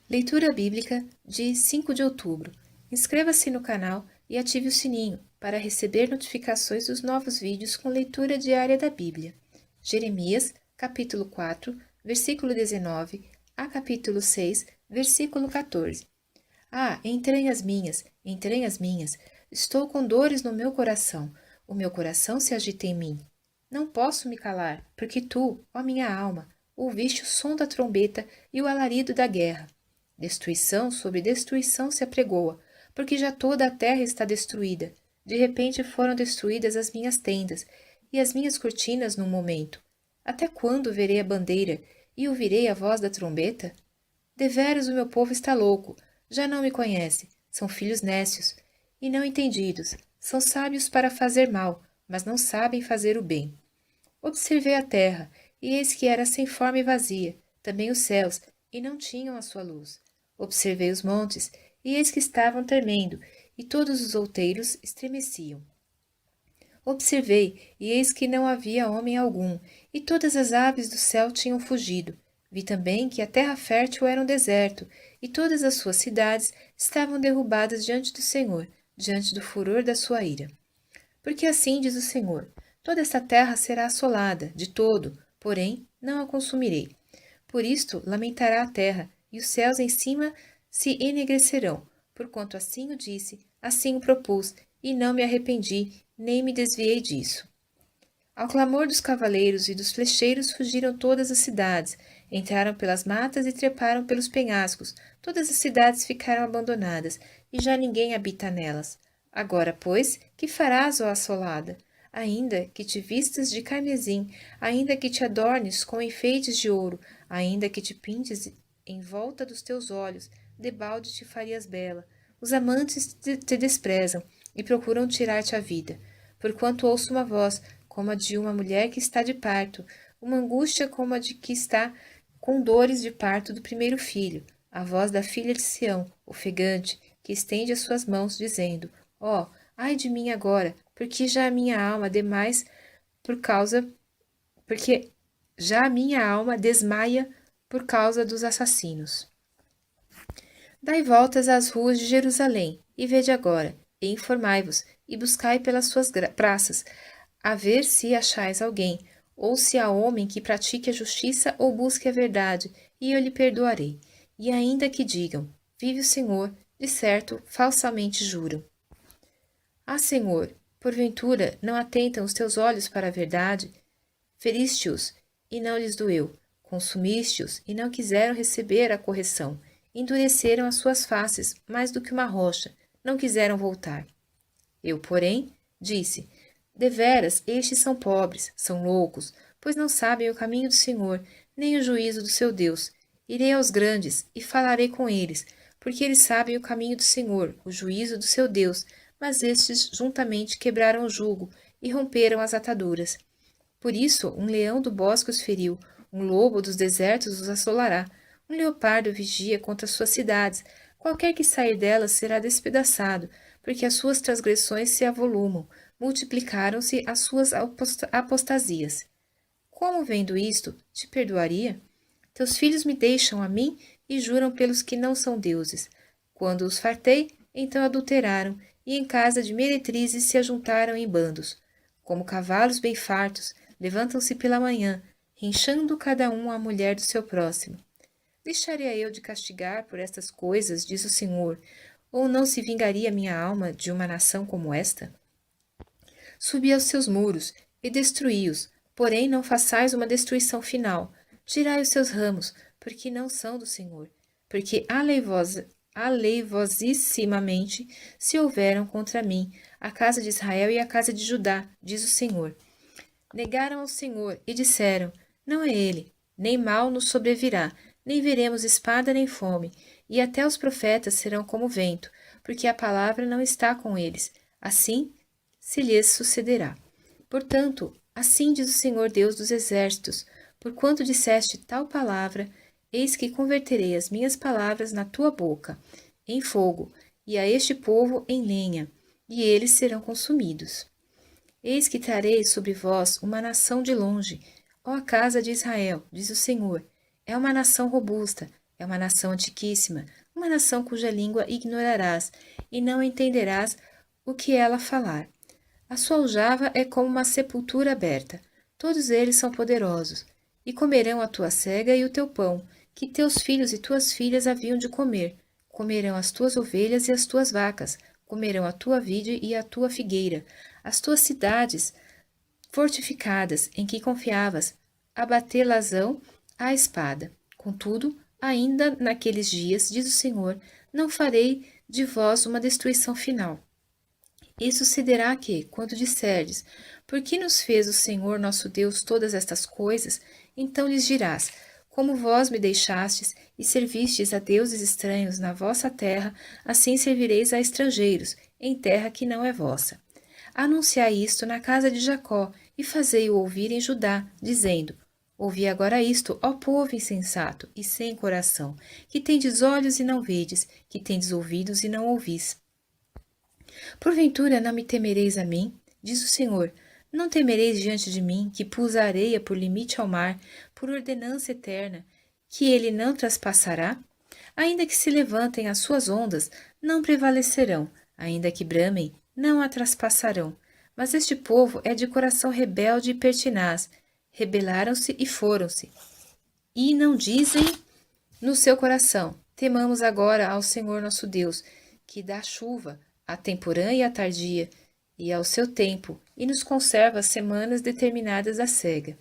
Leitura Bíblica de 5 de outubro. Inscreva-se no canal e ative o sininho para receber notificações dos novos vídeos com leitura diária da Bíblia. Jeremias, capítulo 4, versículo 19, a capítulo 6, versículo 14. Ah, entranhas minhas, estou com dores no meu coração, o meu coração se agita em mim. Não posso me calar, porque tu, ó minha alma, ouviste o som da trombeta e o alarido da guerra. Destruição sobre destruição se apregoa, porque já toda a terra está destruída. De repente foram destruídas as minhas tendas e as minhas cortinas num momento. Até quando verei a bandeira e ouvirei a voz da trombeta? Deveras o meu povo está louco, já não me conhece, são filhos nécios e não entendidos, são sábios para fazer mal, mas não sabem fazer o bem. Observei a terra, e eis que era sem forma e vazia, também os céus, e não tinham a sua luz. Observei os montes, e eis que estavam tremendo, e todos os outeiros estremeciam. Observei, e eis que não havia homem algum, e todas as aves do céu tinham fugido. Vi também que a terra fértil era um deserto, e todas as suas cidades estavam derrubadas diante do Senhor, diante do furor da sua ira. Porque assim diz o Senhor: toda esta terra será assolada, de todo, porém não a consumirei. Por isto lamentará a terra, e os céus em cima se enegrecerão, porquanto assim o disse, assim o propus, e não me arrependi, nem me desviei disso. Ao clamor dos cavaleiros e dos flecheiros fugiram todas as cidades, entraram pelas matas e treparam pelos penhascos, todas as cidades ficaram abandonadas, e já ninguém habita nelas. Agora, pois, que farás, ó assolada? Ainda que te vistas de carmesim, ainda que te adornes com enfeites de ouro, ainda que te pintes em volta dos teus olhos, debalde te farias bela. Os amantes te desprezam e procuram tirar-te a vida. Porquanto ouço uma voz, como a de uma mulher que está de parto, uma angústia como a de que está com dores de parto do primeiro filho, a voz da filha de Sião, ofegante, que estende as suas mãos, dizendo: Ó, ai de mim agora, porque já a minha alma demais porque já a minha alma desmaia por causa dos assassinos. Dai voltas às ruas de Jerusalém, e vede agora, e informai-vos, e buscai pelas suas praças, a ver se achais alguém, ou se há homem que pratique a justiça ou busque a verdade, e eu lhe perdoarei. E ainda que digam, vive o Senhor, de certo, falsamente juram. Ah, Senhor, porventura não atentam os teus olhos para a verdade? Feriste-os, e não lhes doeu. Consumiste-os, e não quiseram receber a correção. Endureceram as suas faces, mais do que uma rocha, não quiseram voltar. Eu, porém, disse: deveras, estes são pobres, são loucos, pois não sabem o caminho do Senhor, nem o juízo do seu Deus. Irei aos grandes e falarei com eles, porque eles sabem o caminho do Senhor, o juízo do seu Deus, mas estes juntamente quebraram o jugo e romperam as ataduras. Por isso, um leão do bosque os feriu, um lobo dos desertos os assolará, um leopardo vigia contra suas cidades, qualquer que sair delas será despedaçado, porque as suas transgressões se avolumam, multiplicaram-se as suas apostasias. Como vendo isto, te perdoaria? Teus filhos me deixam a mim e juram pelos que não são deuses. Quando os fartei, então adulteraram, e em casa de meretrizes se ajuntaram em bandos. Como cavalos bem fartos, levantam-se pela manhã, rinchando cada um a mulher do seu próximo. Deixaria eu de castigar por estas coisas, diz o Senhor, ou não se vingaria minha alma de uma nação como esta? Subi aos seus muros e destruí-os, porém não façais uma destruição final. Tirai os seus ramos, porque não são do Senhor, porque aleivosissimamente se houveram contra mim, a casa de Israel e a casa de Judá, diz o Senhor. Negaram ao Senhor e disseram: não é ele, nem mal nos sobrevirá, nem veremos espada nem fome, e até os profetas serão como vento, porque a palavra não está com eles. Assim se lhes sucederá. Portanto, assim diz o Senhor Deus dos exércitos: porquanto disseste tal palavra, eis que converterei as minhas palavras na tua boca, em fogo, e a este povo em lenha, e eles serão consumidos. Eis que trarei sobre vós uma nação de longe, ó casa de Israel, diz o Senhor. É uma nação robusta, É uma nação antiquíssima, uma nação cuja língua ignorarás, e não entenderás o que ela falar. A sua aljava é como uma sepultura aberta. Todos eles são poderosos, e comerão a tua cega e o teu pão, que teus filhos e tuas filhas haviam de comer. Comerão as tuas ovelhas e as tuas vacas, comerão a tua vide e a tua figueira, as tuas cidades fortificadas em que confiavas, abater-las-ão à espada. Contudo, ainda naqueles dias, diz o Senhor, não farei de vós uma destruição final. E sucederá que, quando disserdes, por que nos fez o Senhor nosso Deus todas estas coisas? Então lhes dirás, como vós me deixastes e servistes a deuses estranhos na vossa terra, assim servireis a estrangeiros, em terra que não é vossa. Anunciai isto na casa de Jacó, e fazei-o ouvir em Judá, dizendo, ouvi agora isto, ó povo insensato e sem coração, que tendes olhos e não vedes, que tendes ouvidos e não ouvis. Porventura não me temereis a mim, diz o Senhor, não temereis diante de mim, que pus a areia por limite ao mar, por ordenança eterna, que ele não traspassará? Ainda que se levantem as suas ondas, não prevalecerão, ainda que bramem, não a traspassarão. Mas este povo é de coração rebelde e pertinaz, rebelaram-se e foram-se. E não dizem no seu coração, temamos agora ao Senhor nosso Deus, que dá chuva, a temporã e a tardia, e ao seu tempo, e nos conserva as semanas determinadas à cega.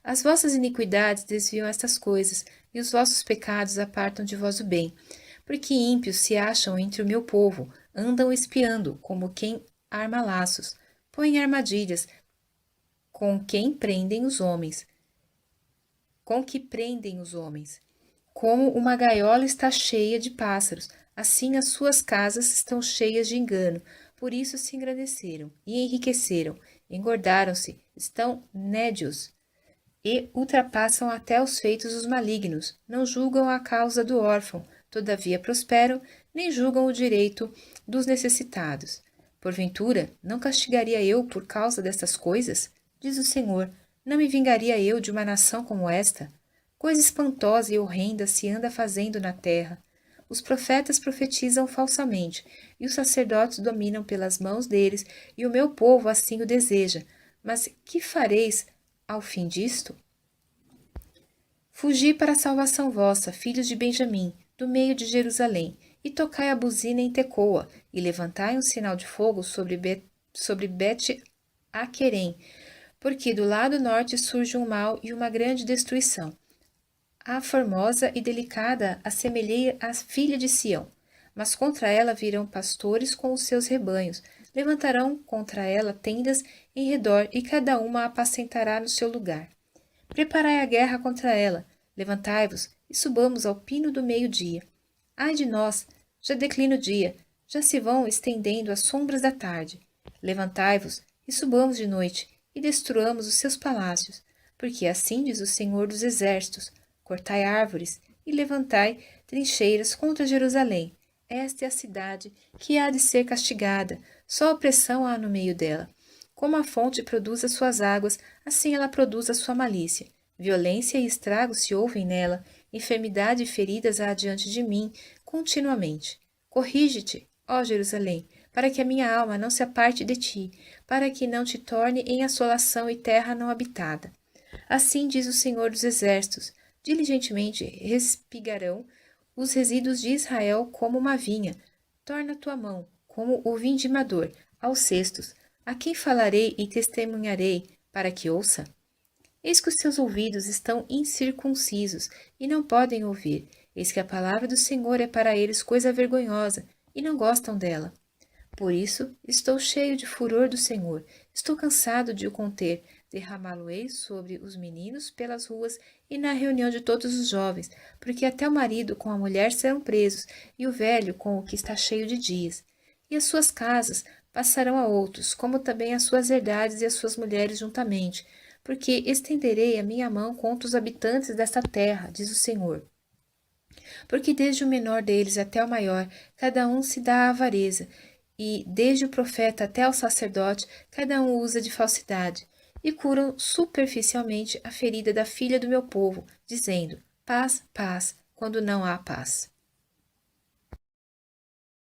As vossas iniquidades desviam estas coisas, e os vossos pecados apartam de vós o bem. Porque ímpios se acham entre o meu povo, andam espiando, como quem arma laços, põem armadilhas, com quem prendem os homens. Com que prendem os homens. Como uma gaiola está cheia de pássaros, assim as suas casas estão cheias de engano. Por isso se engrandeceram e enriqueceram, engordaram-se, estão nédios e ultrapassam até os feitos dos malignos. Não julgam a causa do órfão, todavia prosperam, nem julgam o direito dos necessitados. Porventura, não castigaria eu por causa destas coisas? Diz o Senhor, não me vingaria eu de uma nação como esta? Coisa espantosa e horrenda se anda fazendo na terra. Os profetas profetizam falsamente, e os sacerdotes dominam pelas mãos deles, e o meu povo assim o deseja. Mas que fareis ao fim disto? Fugi para a salvação vossa, filhos de Benjamim, do meio de Jerusalém, e tocai a buzina em Tecoa, e levantai um sinal de fogo sobre Bet-Aquerem, porque do lado norte surge um mal e uma grande destruição. A formosa e delicada assemelhei à filha de Sião, mas contra ela virão pastores com os seus rebanhos, levantarão contra ela tendas em redor, e cada uma a apacentará no seu lugar. Preparai a guerra contra ela, levantai-vos e subamos ao pino do meio-dia. Ai de nós, já declina o dia, já se vão estendendo as sombras da tarde. Levantai-vos e subamos de noite, e destruamos os seus palácios, porque assim diz o Senhor dos Exércitos, cortai árvores e levantai trincheiras contra Jerusalém. Esta é a cidade que há de ser castigada, só opressão há no meio dela. Como a fonte produz as suas águas, assim ela produz a sua malícia. Violência e estrago se ouvem nela, enfermidade e feridas há diante de mim, continuamente. Corrige-te, ó Jerusalém, para que a minha alma não se aparte de ti, para que não te torne em assolação e terra não habitada. Assim diz o Senhor dos Exércitos, diligentemente respigarão os resíduos de Israel como uma vinha. Torna tua mão, como o vindimador, aos cestos. A quem falarei e testemunharei, para que ouça? Eis que os seus ouvidos estão incircuncisos, e não podem ouvir. Eis que a palavra do Senhor é para eles coisa vergonhosa, e não gostam dela. Por isso, estou cheio de furor do Senhor, estou cansado de o conter, derramá-lo-ei sobre os meninos pelas ruas e na reunião de todos os jovens, porque até o marido com a mulher serão presos, e o velho com o que está cheio de dias. E as suas casas passarão a outros, como também as suas herdades e as suas mulheres juntamente, porque estenderei a minha mão contra os habitantes desta terra, diz o Senhor. Porque desde o menor deles até o maior, cada um se dá à avareza, e desde o profeta até o sacerdote, cada um usa de falsidade, e curam superficialmente a ferida da filha do meu povo, dizendo, paz, paz, quando não há paz.